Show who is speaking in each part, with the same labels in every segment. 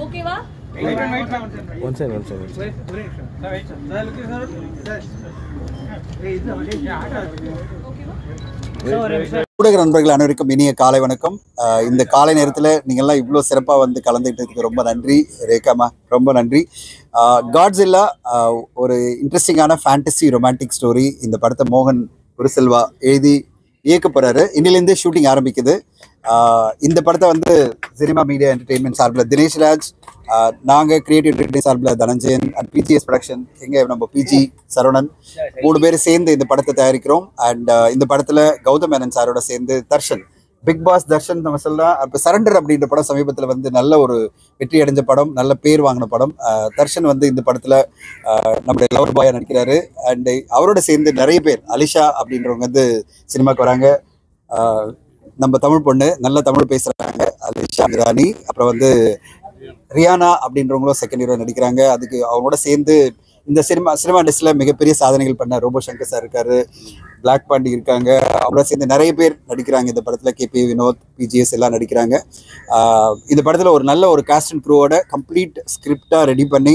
Speaker 1: Okay, va?
Speaker 2: One second.
Speaker 3: ஊடக நண்பர்கள் அனைவருக்கும் இனிய காலை வணக்கம். இந்த காலை நேரத்தில் நீங்கள்லாம் இவ்வளோ சிறப்பாக வந்து கலந்துக்கிட்டதுக்கு ரொம்ப நன்றி ரேகாமா, ரொம்ப நன்றி. காட்ஸில்லா ஒரு இன்ட்ரெஸ்டிங்கான ஃபேண்டசி ரொமான்டிக் ஸ்டோரி. இந்த படத்தை மோகன் குருசெல்வா எழுதி இயக்க போகிறாரு. இன்னிலேருந்தே ஷூட்டிங் ஆரம்பிக்குது. இந்த படத்தை வந்து சினிமா மீடியா என்டர்டெயின்மெண்ட் சார்பில் தினேஷ்ராஜ், நாங்கள் கிரியேட்டிவ் என்டர்டெயின்மெண்ட் சார்பில் தனஞ்சயன் அண்ட் பிஜிஎஸ் ப்ரொடக்ஷன், எங்கே நம்ம பிஜி சரவணன் 3 பேர் சேர்ந்து இந்த படத்தை தயாரிக்கிறோம். அண்ட் இந்த படத்தில் கௌதம் மேனன் சாரோட சேர்ந்து தர்ஷன், பிக் பாஸ் தர்ஷன் நம்ம சொல்லலாம். இப்போ சரண்டர் அப்படின்ற படம் சமீபத்தில் வந்து நல்ல ஒரு வெற்றி அடைஞ்ச படம், நல்ல பேர் வாங்கின படம். தர்ஷன் வந்து இந்த படத்தில் நம்முடைய லவர் பாயா நடிக்கிறாரு. அண்டு அவரோட சேர்ந்து நிறைய பேர், அலிஷா அப்படின்றவங்க வந்து சினிமாவுக்கு வராங்க. நம்ம தமிழ் பொண்ணு, நல்ல தமிழ் பேசுகிறாங்க, அலிஷா ராணி. அப்புறம் வந்து ரியானா அப்படின்றவங்களும் செகண்ட் ஹீரோ நடிக்கிறாங்க. அதுக்கு அவங்களோட சேர்ந்து இந்த சினிமா இண்டஸ்ட்ரியில் மிகப்பெரிய சாதனைகள் பண்ண ரோபோ சங்கர் சார் இருக்காரு, பிளாக் பாண்டி இருக்காங்க. அவரோட சேர்ந்து நிறைய பேர் நடிக்கிறாங்க இந்த படத்தில். கேபி வினோத், பிஜிஎஸ் எல்லாம் நடிக்கிறாங்க. இந்த படத்தில் ஒரு நல்ல ஒரு காஸ்ட் அண்ட் க்ரூவோட கம்ப்ளீட் ஸ்கிரிப்டாக ரெடி பண்ணி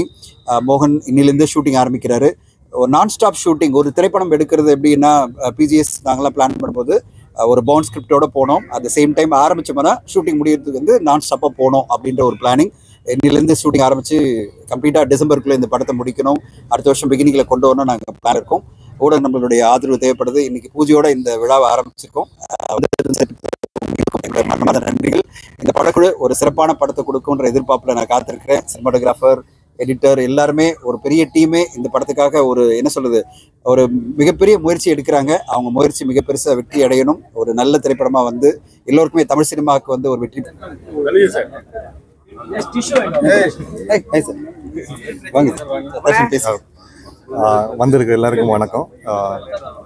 Speaker 3: மோகன் இன்னிலேருந்து ஷூட்டிங் ஆரம்பிக்கிறாரு. ஒரு நான் ஸ்டாப் ஷூட்டிங். ஒரு திரைப்படம் எடுக்கிறது எப்படின்னா, பிஜிஎஸ் நாங்களாம் பிளான் பண்ணும்போது ஒரு பவுண்ட் ஸ்கிரிப்டோட போனோம். அட் த சேம் டைம் ஆரம்பிச்சோம்னா ஷூட்டிங் முடியறதுக்கு வந்து நான் ஸ்டாப்பாக போனோம் அப்படின்ற ஒரு பிளானிங். இன்னிலேருந்து ஷூட்டிங் ஆரம்பித்து கம்ப்ளீட்டாக டிசம்பருக்குள்ளே இந்த படத்தை முடிக்கணும். அடுத்த வருஷம் பிகினிங்கில் கொண்டு வரணும் நாங்கள் பிளான் இருக்கோம். ஊடக நம்மளுடைய ஆதரவு தேவைப்படுது. இன்னைக்கு பூஜையோட இந்த விழாவை ஆரம்பிச்சிருக்கோம். நன்றிகள். இந்த படக்குழு ஒரு சிறப்பான படத்தை கொடுக்கும்ன்ற எதிர்பார்ப்பில் நான் காத்திருக்கிறேன். சினிமாட்டோகிராஃபர், எடிட்டர் எல்லாருமே ஒரு பெரிய டீமே இந்த படத்துக்காக ஒரு ஒரு மிகப்பெரிய முயற்சி எடுக்கிறாங்க. அவங்க முயற்சி மிக பெருசாக வெற்றி அடையணும். ஒரு நல்ல திரைப்படமாக வந்து எல்லோருக்குமே தமிழ் சினிமாவுக்கு வந்து ஒரு வெற்றி.
Speaker 4: வந்திருக்கு எல்லாருக்கும் வணக்கம்.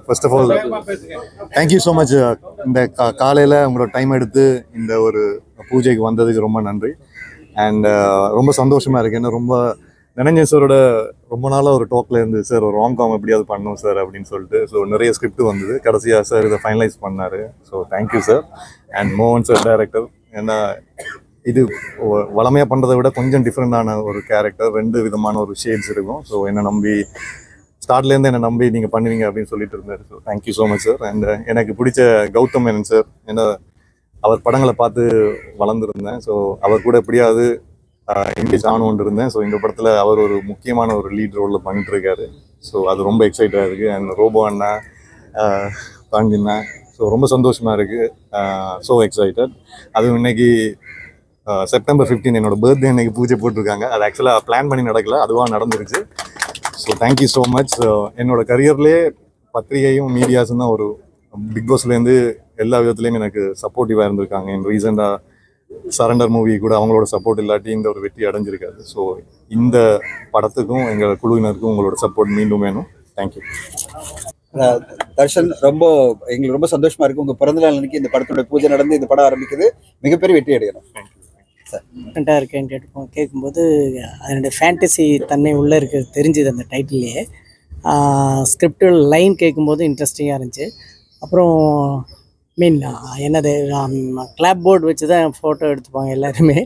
Speaker 4: First of all thank you so much. இந்த காலையில் உங்களோட டைம் எடுத்து இந்த ஒரு பூஜைக்கு வந்ததுக்கு ரொம்ப நன்றி. அண்ட் ரொம்ப சந்தோஷமாக இருக்குது. என்ன ரொம்ப தனஞ்சயன் சாரோட ரொம்ப நாளாக ஒரு டோக்கில் இருந்து, சார் ஒரு ராம்காம் எப்படியாவது பண்ணணும் சார் அப்படின்னு சொல்லிட்டு. ஸோ நிறைய ஸ்கிரிப்ட் வந்தது. கடைசியாக சார் இதை ஃபைனலைஸ் பண்ணார். So thank you sir. அண்ட் மோகன் சார் டைரக்டர். ஏன்னா இது வளமையாக பண்ணுறதை விட கொஞ்சம் டிஃப்ரெண்டான ஒரு கேரக்டர், 2 விதமான ஒரு ஷேட்ஸ் இருக்கும். ஸோ என்னை நம்பி ஸ்டார்ட்லேருந்து என்னை நம்பி நீங்கள் பண்ணுவீங்க அப்படின்னு சொல்லிட்டு இருந்தார். So thank you so much sir. And எனக்கு பிடிச்ச கௌதம் மேனன் சார். ஏன்னா அவர் படங்களை பார்த்து வளர்ந்துருந்தேன். ஸோ அவர் கூட எப்படியாவது எங்கேஜ் ஆகணும்னு இருந்தேன். ஸோ இந்த படத்தில் அவர் ஒரு முக்கியமான ஒரு லீட் ரோலில் பண்ணிட்டுருக்காரு. ஸோ அது ரொம்ப எக்ஸைட்டாக இருக்குது. அண்ட் ரோபோ அண்ணா, தாண்டிண்ணா, ஸோ ரொம்ப சந்தோஷமாக இருக்குது. So excited. அதுவும் இன்னைக்கு செப்டம்பர் 15 என்னோட பர்த்டே இன்னைக்கு பூஜை போட்டிருக்காங்க. அது ஆக்சுவலாக பிளான் பண்ணி நடக்கல, அதுவாக நடந்துருச்சு. So thank you so much. என்னோட கரியர்லேயே பத்திரிகையும் மீடியாஸும் தான் ஒரு பிக் பாஸ்லேருந்து எல்லா விதத்துலேயும் எனக்கு சப்போர்ட்டிவாக இருந்திருக்காங்க. என் ரீசெண்டாக சரண்டர் மூவி கூட அவங்களோட சப்போர்ட் இல்லாட்டி இந்த ஒரு வெற்றி அடைஞ்சிருக்காது. ஸோ இந்த படத்துக்கும் எங்கள் குழுவினருக்கும் உங்களோட சப்போர்ட் மீண்டும் வேணும். தேங்க்யூ.
Speaker 3: தர்ஷன், எங்களுக்கு ரொம்ப சந்தோஷமாக இருக்குது. உங்கள் பிறந்தநாள் அன்னைக்கு இந்த படத்தோட பூஜை நடந்து இந்த படம் ஆரம்பிக்குது. மிகப்பெரிய வெற்றி அடையணும்.
Speaker 5: டிஃப்ரெண்ட்டாக இருக்கேன்னு கேட்கும்போது அதனுடைய ஃபேண்டசி தன்மை உள்ளே இருக்கிறது தெரிஞ்சுது அந்த டைட்டில்லையே. ஸ்கிரிப்டில் லைன் கேட்கும்போது இன்ட்ரெஸ்டிங்காக இருந்துச்சு. அப்புறம் என்னது கிளாப் போர்டு வச்சு தான் ஃபோட்டோ எடுத்துப்பாங்க எல்லாருமே.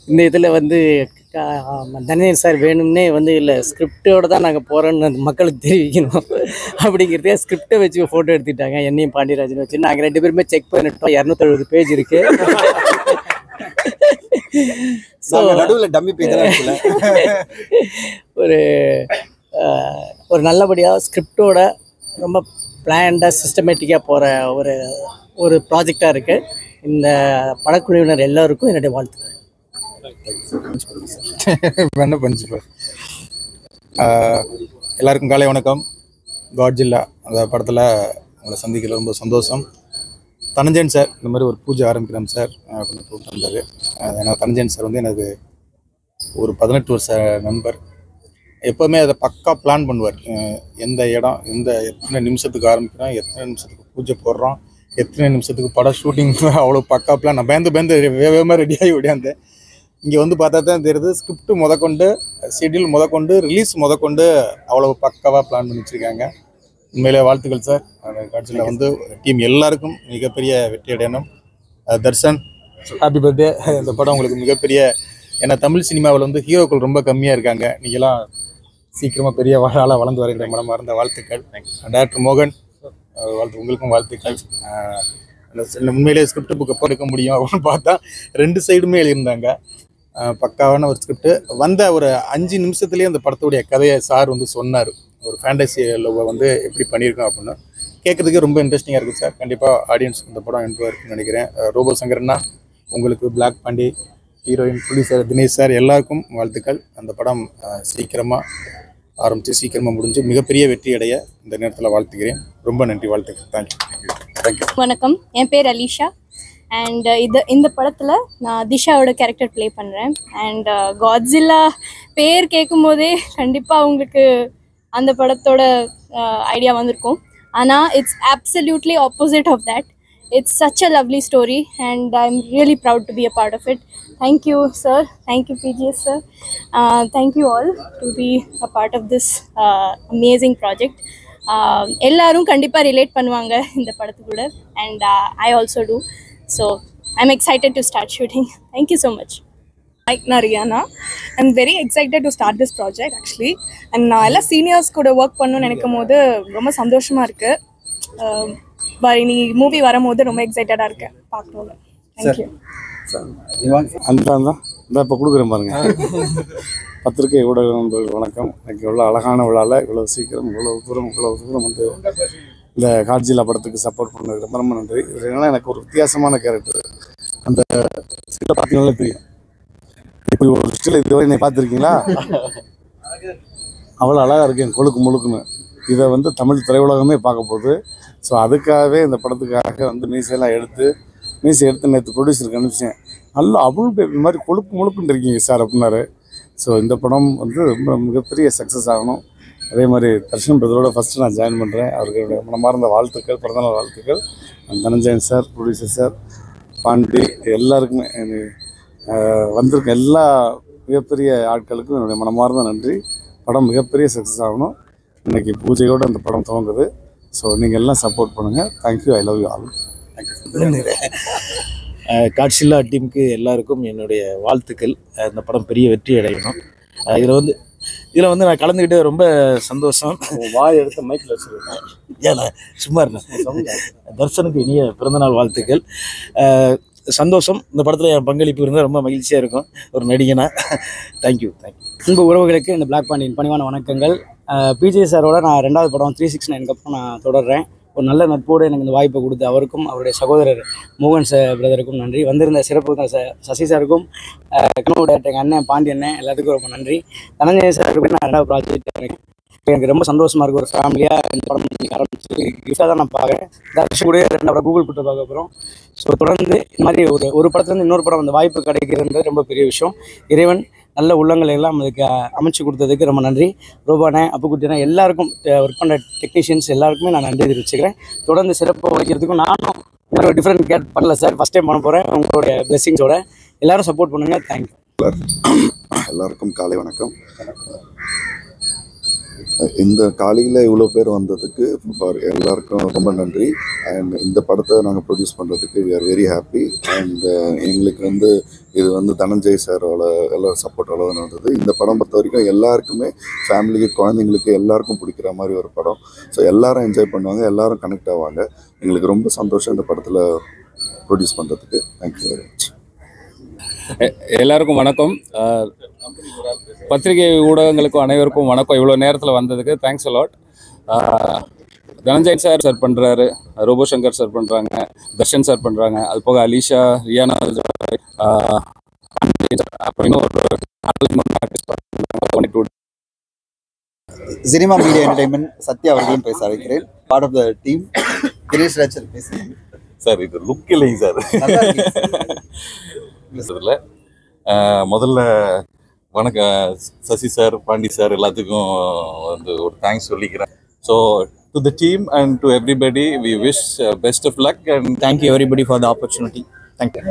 Speaker 5: இந்த இதில் வந்து தனஞ்சயன் சார் வேணும்னே வந்து இல்லை ஸ்கிரிப்டோடு தான் நாங்கள் போகிறோன்னு அந்த மக்களுக்கு தெரிவிக்கணும் அப்படிங்கிறதே ஸ்கிரிப்டை வச்சு ஃபோட்டோ எடுத்துட்டாங்க. என்னையும் பாண்டியராஜன் வச்சு நாங்கள் 2 பேருமே செக் பண்ணிட்டோம். 270 பேஜ் இருக்குது. ஸோ
Speaker 3: நடுவில் டம்மி பேஜ்
Speaker 5: ஒரு நல்லபடியாக ஸ்கிரிப்டோட ரொம்ப பிளான்டாக சிஸ்டமேட்டிக்காக போகிற ஒரு ப்ராஜெக்டாக இருக்குது. இந்த படக்குழுவினர் எல்லோருக்கும் என்னுடைய வாழ்த்துக்கள்.
Speaker 6: என்ன பண்ணிச்சுப்பா. எல்லாருக்கும் காலை வணக்கம். காட்ஸில்லா அந்த படத்தில் உங்களை சந்திக்கல ரொம்ப சந்தோஷம். தனஞ்சயன் சார் இந்த மாதிரி ஒரு பூஜை ஆரம்பிக்கிறோம் சார் அப்படின்னு கூப்பிட்டு வந்தார். ஏன்னா தனஞ்சயன் சார் வந்து எனக்கு ஒரு 18 வருஷ நண்பர். எப்போவுமே அதை பக்கா பிளான் பண்ணுவார். எந்த இடம், எத்தனை நிமிஷத்துக்கு ஆரம்பிக்கிறோம், எத்தனை நிமிஷத்துக்கு பூஜை போடுறோம், எத்தனை நிமிஷத்துக்கு படம் ஷூட்டிங், அவ்வளோ பக்கா பிளான். நான் பயந்து வேகமாக ரெடியாகி ஓடியாந்தேன். இங்கே வந்து பார்த்தா தான் தெரியுது, ஸ்கிரிப்ட் முதற்கொண்டு, ஷெட்யூல் முதற்கொண்டு, ரிலீஸ் முதற்கொண்டு அவ்வளோ பக்காவாக பிளான் பண்ணி வச்சுருக்காங்க. உண்மையிலே வாழ்த்துக்கள் சார். அந்த காட்சியில் வந்து டீம் எல்லாருக்கும் மிகப்பெரிய வெற்றி அடையணும். Darshan happy birthday. இந்த படம் உங்களுக்கு மிகப்பெரிய, ஏன்னா தமிழ் சினிமாவில் வந்து ஹீரோக்கள் ரொம்ப கம்மியாக இருக்காங்க. நீங்களாம் சீக்கிரமாக பெரிய ஆளாக வளர்ந்து வர இந்த மனமார்ந்த வாழ்த்துக்கள். டாக்டர் மோகன் உங்களுக்கும் வாழ்த்துக்கள். உண்மையிலேயே ஸ்கிரிப்ட் புக் எப்போ எடுக்க முடியும் அப்படின்னு பார்த்தா 2 சைடுமே எழுதியிருந்தாங்க. பக்காவான ஒரு ஸ்கிரிப்ட். வந்த ஒரு 5 நிமிஷத்துலேயே அந்த படத்துடைய கதையை சார் வந்து சொன்னார். ஒரு ஃபேண்டசி லவ்வை வந்து எப்படி பண்ணியிருக்கோம் அப்படின்னு கேட்குறதுக்கு ரொம்ப இன்ட்ரெஸ்டிங்காக இருக்குது சார். கண்டிப்பாக ஆடியன்ஸ் இந்த படம் என்ட்ராக இருக்குன்னு நினைக்கிறேன். ரோபோ சங்கரன்னா உங்களுக்கு, Black Pandi heroine, producer Dinesh sir எல்லாருக்கும் வாழ்த்துக்கள். அந்த படம் சீக்கிரமாக ஆரம்பித்து சீக்கிரமாக முடிஞ்சு மிகப்பெரிய வெற்றி அடைய இந்த நேரத்தில் வாழ்த்துக்கிறேன். ரொம்ப நன்றி, வாழ்த்துக்கள். தேங்க்யூ.
Speaker 1: வணக்கம், என் பேர் அலிஷா. அண்ட் இந்த படத்தில் நான் திஷாவோட கேரக்டர் ப்ளே பண்ணுறேன். அண்ட் காட்ஸில்லா பேர் கேட்கும் போதே கண்டிப்பாக உங்களுக்கு அந்த படத்தோட ஐடியா வந்திருக்கும். ஆனால் it's absolutely opposite of that. It's such a lovely story and I'm really proud to be a part of it. Thank you, sir. Thank you, PGS, sir. Thank you all to be a part of this amazing project. எல்லாரும் கண்டிப்பாக relate பண்ணுவாங்க இந்த படத்துக்கூட. And I also do. So I'm excited to start shooting. Thank you so much.
Speaker 7: நான் Riyana. I'm very excited to start this project actually. And நான் எல்லாம் seniors கூட work பண்ணணும்னு நினைக்கும் போது ரொம்ப சந்தோஷமாக இருக்குது. இனி மூவி வரும்போது ரொம்ப எக்ஸைட்டடாக இருக்கேன் பார்க்கணுன்னு. தேங்க்யூ.
Speaker 8: அந்த இப்போ கொடுக்குறேன் பாருங்க. பத்திரிகை ஊடக நண்பர்கள் வணக்கம். எனக்கு இவ்வளோ அழகான விழாவில் இவ்வளோ சீக்கிரம் இவ்வளோ தூரம் வந்து இந்த காட்ஜில்லா படத்துக்கு சப்போர்ட் பண்ணதுக்கு ரொம்ப ரொம்ப நன்றி. இதனால எனக்கு ஒரு வித்தியாசமான கேரக்டர். அந்த சீட்டை பார்த்தீங்கன்னாலே தெரியும். இப்படி ஒரு ஸ்டில் இதுவரை என்னை பார்த்துருக்கீங்களா? அவ்வளோ அழகாக இருக்கேன், கொழுக்கு முழுக்குன்னு. இதை வந்து தமிழ் திரையுலகமே பார்க்க போகுது. ஸோ அதுக்காகவே இந்த படத்துக்காக வந்து மீசை எடுத்து நேற்று ப்ரொடியூசருக்கு அனுப்பிச்சேன். நல்லா அவுள் பேப்பி மாதிரி கொழுப்பு முழுக்குன்னு இருக்கீங்க சார் அப்படின்னாரு. ஸோ இந்த படம் வந்து ரொம்ப மிகப்பெரிய சக்ஸஸ் ஆகணும். அதே மாதிரி தர்ஷன் பிரதரோட ஃபஸ்ட்டு நான் ஜாயின் பண்ணுறேன். அவர்களுடைய மனமார்ந்த வாழ்த்துக்கள், பிறந்தநாள் வாழ்த்துக்கள். Dhananjayan sir, producer sir, Pandi எல்லாருக்குமே வந்திருக்க எல்லா மிகப்பெரிய ஆட்களுக்கும் என்னுடைய மனமார்ந்த நன்றி. படம் மிகப்பெரிய சக்ஸஸ் ஆகணும். இன்றைக்கி பூஜையோடு அந்த படம் துவங்குது. ஸோ நீங்கள் எல்லாம் சப்போர்ட் பண்ணுங்கள். Thank you. I love you all.
Speaker 2: Godzilla டீமுக்கு எல்லாருக்கும் என்னுடைய வாழ்த்துக்கள். இந்த படம் பெரிய வெற்றி அடையணும். இதில் வந்து நான் கலந்துக்கிட்டு ரொம்ப சந்தோஷம். வாய் எடுத்த மைக்கில் வச்சுருக்கேன். ஏன்னா சும்மா இருந்தேன். தர்ஷனுக்கு இனிய பிறந்தநாள் வாழ்த்துக்கள். சந்தோஷம். இந்த படத்தில் என் பங்களிப்பு இருந்தால் ரொம்ப மகிழ்ச்சியாக இருக்கும் ஒரு நடிகனா. தேங்க்யூ.
Speaker 5: அன்பு உறவுகளுக்கு இந்த பிளாக் பாண்டியின் பணிவான வணக்கங்கள். பிஜே சாரோட நான் 2வது படம் 369 அப்புறம் நான் தொடர்றேன். ஒரு நல்ல நட்போடு எனக்கு இந்த வாய்ப்பை கொடுத்து அவருக்கும் அவருடைய சகோதரர் மோகன் பிரதருக்கும் நன்றி. வந்திருந்த சிறப்பு சசி சாருக்கும், கனவு டேரக்டர் எங்கள் அண்ணன் பாண்டி அண்ணன் எல்லாத்துக்கும் ரொம்ப நன்றி. தனஞ்சய சாருக்கு நான் 2வது ப்ராஜெக்ட் எனக்கு ரொம்ப சந்தோஷமாக இருக்குது. ஒரு ஃபேமிலியாக இந்த படம் ஆரம்பிச்சு கிஃப்டாக தான் நான் பார்க்குறேன். தர்ஷன் கூட 2 படம் கூகுள் கூட்ட பார்க்க போகிறோம். ஸோ தொடர்ந்து இந்த மாதிரி ஒரு படத்துலேருந்து இன்னொரு படம் அந்த வாய்ப்பு கிடைக்கிறது ரொம்ப பெரிய விஷயம். இறைவன் நல்ல உள்ளங்களை எல்லாம் அதுக்கு அமைச்சு கொடுத்ததுக்கு ரொம்ப நன்றி. ரோபானே, அப்புக்குட்டினா எல்லாருக்கும் ஒர்க் பண்ணுற டெக்னீஷியன்ஸ் எல்லாருக்குமே நான் நன்றி தெரிவிச்சுக்கிறேன். தொடர்ந்து சிறப்பாக வைக்கிறதுக்கும் நானும் ஒரு டிஃப்ரெண்ட் கேட் பண்ணல சார். ஃபஸ்ட் டைம் பண்ண போகிறேன். உங்களுடைய பிளெஸிங்ஸோட எல்லாரும் சப்போர்ட் பண்ணுங்கள். தேங்க்யூ.
Speaker 9: எல்லாருக்கும் காலை வணக்கம். இந்த காலையில் இவ்வளோ பேர் வந்ததுக்கு எல்லாருக்கும் ரொம்ப நன்றி. அண்ட் இந்த படத்தை நாங்கள் ப்ரொடியூஸ் பண்ணுறதுக்கு we are very happy. And எங்களுக்கு வந்து இது வந்து தனஞ்சய் சாரோட எல்லோரும் சப்போர்ட்டோட தான் நடந்தது. இந்த படம் பொறுத்த வரைக்கும் எல்லாருக்குமே, ஃபேமிலிக்கு, குழந்தைங்களுக்கு எல்லாருக்கும் பிடிக்கிற மாதிரி ஒரு படம். ஸோ எல்லாரும் என்ஜாய் பண்ணுவாங்க, எல்லாரும் கனெக்ட் ஆவாங்க. எங்களுக்கு ரொம்ப சந்தோஷம் இந்த படத்தில் ப்ரொடியூஸ் பண்ணுறதுக்கு. Thank you very much.
Speaker 10: எல்லாருக்கும் வணக்கம். பத்திரிகை ஊடகங்களுக்கும் அனைவருக்கும் வணக்கம். இவ்வளோ நேரத்தில் வந்ததுக்கு தேங்க்ஸ் அலாட். தனஞ்சய் சார் பண்ணுறாரு, ரோபோ சங்கர் சார் பண்ணுறாங்க, தர்ஷன் சார் பண்ணுறாங்க, அது போக அலிஷா, ரியானா, அப்புறம் இன்னொரு
Speaker 3: சினிமா மீடியா என்டர்டைன்மெண்ட் சத்யா அவர்களும் பேச அழைக்கிறேன். Part of the team Girish Rajar பேசுகிறேன்.
Speaker 11: சார் இது லுக் இல்லைங்க சார். முதல்ல வணக்கம் சசி சார், பாண்டி சார் எல்லாத்துக்கும் வந்து ஒரு தேங்க்ஸ் சொல்லிக்கிறேன். So to the team and to everybody we wish best of luck and
Speaker 2: thank you everybody for the opportunity. Thank you.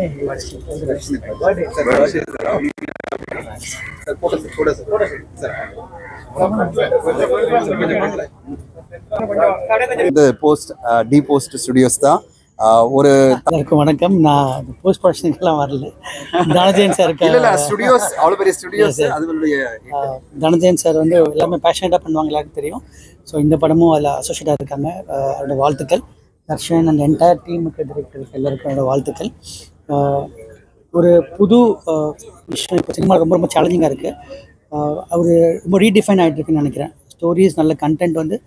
Speaker 3: இந்த டி போஸ்ட் ஸ்டுடியோஸ் தான் ஒரு
Speaker 5: எல்லாருக்கும் வணக்கம். நான் போஸ்ட் ப்ரொடக்ஷனுக்கெல்லாம் வரல. தனஞ்சயன் சார்
Speaker 3: ஸ்டுடியோஸ் அவ்வளோ பெரிய ஸ்டுடியோஸ் அதுகளுடைய
Speaker 5: தனஞ்சயன் சார் வந்து எல்லாமே பேஷனேட்டாக பண்ணுவாங்க, எல்லாருக்கும் தெரியும். ஸோ இந்த படமும் அதில் அசோசியேட்டாக இருக்காங்க. அவரோட வாழ்த்துக்கள். தர்ஷன் அண்ட் என்டையர் டீமுக்கு, டிரெக்டருக்கு எல்லாருக்கும் என்னோட வாழ்த்துக்கள். ஒரு புது விஷயம் இப்போ சினிமா ரொம்ப ரொம்ப சேலஞ்சிங்காக இருக்குது. அவர் ரொம்ப ரீடிஃபைன் ஆகிட்டு இருக்குன்னு நினைக்கிறேன். ஸ்டோரிஸ் நல்ல கண்டென்ட் வந்து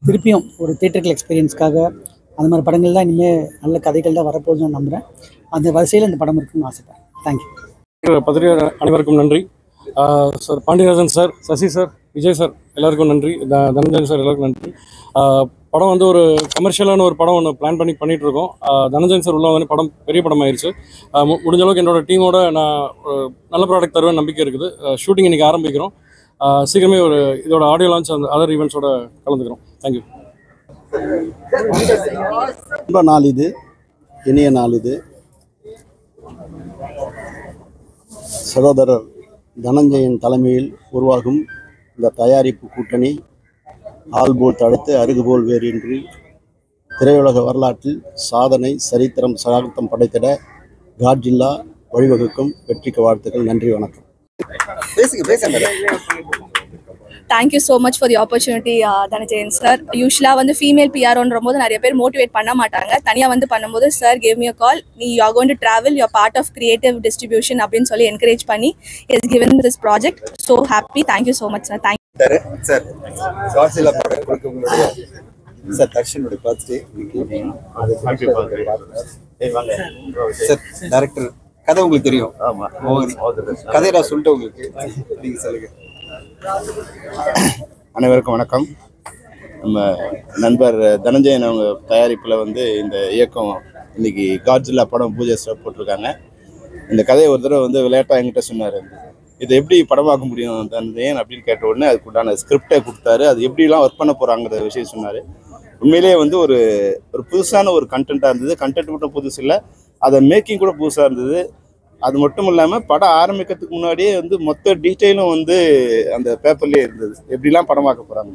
Speaker 5: திருப்பியும் ஒரு தியேட்டர்கள் எக்ஸ்பீரியன்ஸ்க்காக அந்த மாதிரி படங்கள் தான் இனிமேல் நல்ல கதைகள் தான் வரப்போகுதுன்னு நான் நம்புகிறேன். அந்த வரிசையில் இந்த படம் இருக்குன்னு ஆசைப்பட்றேன். தேங்க்யூ.
Speaker 12: பத்திரிகை அனைவருக்கும் நன்றி. Sir Pandiarajan sir, Sasi sir, Vijay sir எல்லாருக்கும் நன்றி. தனஞ்சயன் சார் எல்லாருக்கும் நன்றி. படம் வந்து ஒரு கமர்ஷியலான ஒரு படம் ஒன்று பிளான் பண்ணிகிட்ருக்கோம். தனஞ்சயன் சார் உள்ள வந்து படம் பெரிய படம் ஆயிடுச்சு. முடிஞ்ச அளவுக்கு என்னோடய டீமோட நான் நல்ல ப்ராடக்ட் தருவேன் நம்பிக்கை இருக்குது. ஷூட்டிங் இன்றைக்கி ஆரம்பிக்கிறோம். சீக்கிரமே ஒரு இதோட ஆடியோ லான்ச் அந்த அதர் ஈவெண்ட்ஸோட கலந்துக்கிறோம். தேங்க்யூ.
Speaker 13: ரொம்ப நாள் இது, இனிய நாள் இது. சகோதரர் தனஞ்சயன் தலைமையில் உருவாகும் இந்த தயாரிப்பு கூட்டணி ஆள்போல் தடுத்து அருகுபோல் வேறின்றி திரையுலக வரலாற்றில் சாதனை சரித்திரம் சகாப்தம் படைத்திட காட்ஜில்லா வழிவகுக்கும். வெற்றிக்கு வாழ்த்துக்கள். நன்றி, வணக்கம்.
Speaker 7: Thank you so much for the opportunity Dhananjayan sir. யூஸ்வலாக வந்து ஃபீமேல் பிஆர்ன்ற போது நிறைய பேர் மோட்டிவேட் பண்ண மாட்டாங்க. தனியாக வந்து பண்ணும்போது sir gave me a call, நீ you are going to travel, you are part of creative distribution அப்படின்னு சொல்லி என்கரேஜ் பண்ணி is given this project. So happy. Thank you so much sir.
Speaker 3: Sir Godzilla படம் கொடுக்க உங்களுடைய சார் தர்ஷனுடைய பர்த்டே சார். டைரக்டர் கதை உங்களுக்கு தெரியும். கதையை நான் சொல்லிட்டு உங்களுக்கு நீங்கள் சொல்லுங்க.
Speaker 14: அனைவருக்கும் வணக்கம். நம்ம நண்பர் தனஞ்சயன் அவங்க தயாரிப்பில் வந்து இந்த இயக்கம் இன்னைக்கு காட்ஜில்லா படம் பூஜை போட்டிருக்காங்க. இந்த கதையை ஒரு தடவை வந்து விளையாட்டாக என்கிட்ட சொன்னார், இதை எப்படி படமாக்க முடியும் தனஞ்சயன் அப்படின்னு கேட்ட உடனே அதுக்குண்டான ஸ்கிரிப்டை கொடுத்தாரு. அது எப்படிலாம் ஒர்க் பண்ண போகிறாங்கிற விஷயம் சொன்னார். உண்மையிலேயே வந்து ஒரு புதுசான ஒரு கண்டென்ட்டாக இருந்தது. கண்டென்ட் மட்டும் புதுசு இல்லை, அதை மேக்கிங் கூட புதுசாக இருந்தது. அது மட்டும் இல்லாமல் படம் ஆரம்பிக்கிறதுக்கு முன்னாடியே வந்து மொத்த டீட்டெயிலும் வந்து அந்த பேப்பர்லேயே இருந்தது, எப்படிலாம் படமாக்க போகிறாங்க.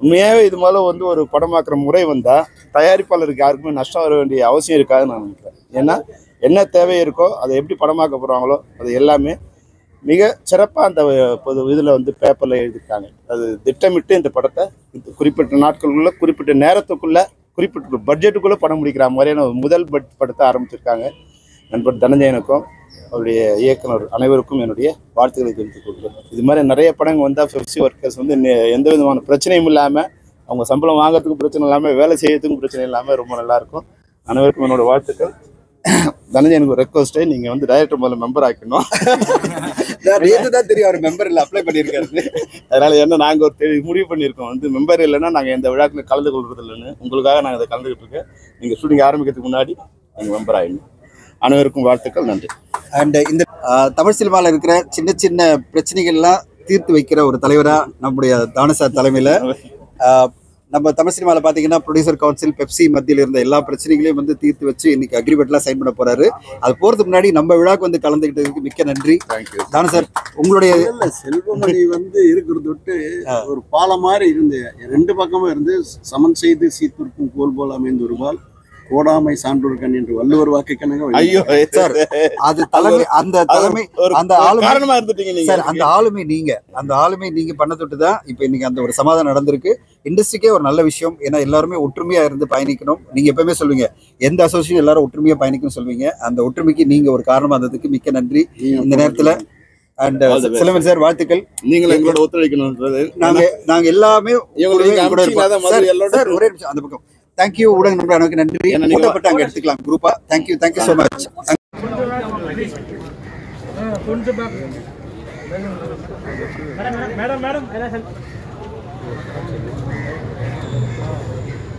Speaker 14: உண்மையாகவே இது மேலே வந்து ஒரு படமாக்குற முறை வந்தால் தயாரிப்பாளருக்கு யாருக்குமே நஷ்டம் வர வேண்டிய அவசியம் இருக்காதுன்னு நான் நினைக்கிறேன். ஏன்னா என்ன தேவை இருக்கோ அதை எப்படி படமாக்க போகிறாங்களோ அது எல்லாமே மிக சிறப்பாக அந்த இதில் வந்து பேப்பரில் எழுதிட்டாங்க. அது திட்டமிட்டு இந்த படத்தை குறிப்பிட்ட நாட்களுக்குள்ளே, குறிப்பிட்ட நேரத்துக்குள்ளே, குறிப்பிட்ட பட்ஜெட்டுக்குள்ளே படம் முடிக்கிற மாதிரியான முதல் படத்தை ஆரம்பிச்சிருக்காங்க. நண்பர் தனஞ்சயனுக்கும் அவருடைய இயக்குனர் அனைவருக்கும் என்னுடைய வாழ்த்துக்களை தெரிவித்துக் கொள்கிறேன். இது மாதிரி நிறைய படங்கள் வந்தால் பெப்சி ஒர்க்கர்ஸ் வந்து எந்த விதமான பிரச்சனையும் இல்லாமல், அவங்க சம்பளம் வாங்கிறதுக்கும் பிரச்சனை இல்லாமல், வேலை செய்யறதுக்கும் பிரச்சனை இல்லாமல் ரொம்ப நல்லாயிருக்கும். அனைவருக்கும் என்னோட வாழ்த்துக்கள். தனஞ்சயனுக்கு ஒரு ரெக்வஸ்ட்டு, நீங்கள் வந்து டைரக்டர் முதல்ல மெம்பர் ஆக்கணும்.
Speaker 3: தான் தெரியும் அவர் மெம்பர் இல்லை, அப்ளை பண்ணியிருக்காரு.
Speaker 14: அதனால் என்ன நாங்கள் ஒரு முடிவு பண்ணியிருக்கோம், வந்து மெம்பர் இல்லைன்னா நாங்கள் எந்த விழாக்களும் கலந்து கொள்வது இல்லைன்னு. உங்களுக்காக நாங்கள் அதை கலந்துக்கிட்டு இருக்கேன். நீங்கள் ஷூட்டிங் ஆரம்பிக்கிறதுக்கு முன்னாடி நீங்கள் மெம்பர் ஆகிடணும். அனைவருக்கும் வாழ்த்துக்கள். நன்றி.
Speaker 3: அண்ட் இந்த தமிழ் சினிமாவில் இருக்கிற சின்ன சின்ன பிரச்சனைகள்லாம் தீர்த்து வைக்கிற ஒரு தலைவராக நம்முடைய தானசார் தலைமையில் நம்ம தமிழ் சினிமாவில் பார்த்தீங்கன்னா ப்ரொடியூசர் கவுன்சில், பெப்சி மத்தியில் இருந்த எல்லா பிரச்சனைகளையும் வந்து தீர்த்து வச்சு இன்னைக்கு அக்ரிமெண்ட்லாம் சைன் பண்ண போறாரு. அது போகிறதுக்கு முன்னாடி நம்ம விழாக்கு வந்து கலந்துக்கிட்டதுக்கு மிக்க நன்றி. தானசார், உங்களுடைய
Speaker 13: செல்வமணி வந்து இருக்கிறது விட்டு ஒரு பாலம் மாதிரி இருந்து ரெண்டு பக்கமும் இருந்து சமன் செய்து சீர்திருக்கும் கோல் போல் அமைந்து வருவாள் கோடாமை சான்றோர் கண் என்று வள்ளுவர் வாக்கு கணங்க.
Speaker 3: ஐயோ சார், அது தலைமை, அந்த தலைமை, அந்த ஆளுமை இருந்துட்டீங்க சார். அந்த ஆளுமை நீங்க பண்ண தொட்டு தான் இப்போ இன்னைக்கு அந்த ஒரு சமாதானம் நடந்திருக்கு. இண்டஸ்ட்ரிக்கே ஒரு நல்ல விஷயம். ஏன்னா எல்லாருமே ஒற்றுமையா இருந்து பயணிக்கணும். நீங்க எப்பவுமே சொல்லுவீங்க, எந்த அசோசியேஷன் எல்லாரும் ஒற்றுமையா பயணிக்கணும்னு சொல்லுவீங்க. அந்த ஒற்றுமைக்கு நீங்க ஒரு காரணமா இருந்ததுக்கு மிக்க நன்றி இந்த நேரத்துல. அண்ட் செல்வன் சார், வாழ்த்துக்கள்.
Speaker 14: நீங்களும் எங்களோட ஒத்துழைக்கணும்.
Speaker 3: நாங்க எல்லாமே ஒரே நிமிஷம் அந்த பக்கம். தேங்க்யூ. ஊடக நண்பர் அனைவருக்கு நன்றி. கூட்டப்பட்டு அங்கே எடுத்துக்கலாம் குரூப்பா. Thank you so much.
Speaker 15: Madam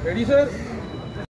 Speaker 15: ready sir.